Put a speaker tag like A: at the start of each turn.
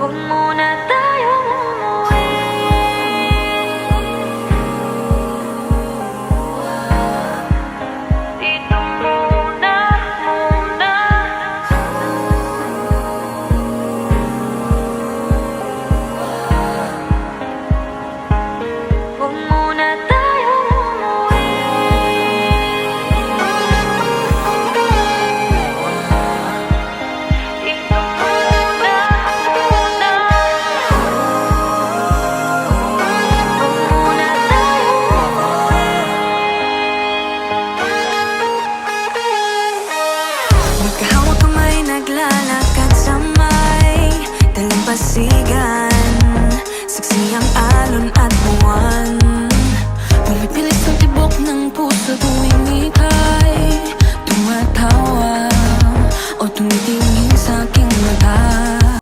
A: Huwag muna tayong umuwi. Dito muna, muna. Huwag muna tayong umuwi. Dito muna, muna. Huwag muna tayong umuwi. Magkahawak kamay, naglalakad sa may dalampasigan. Saksi ang alon at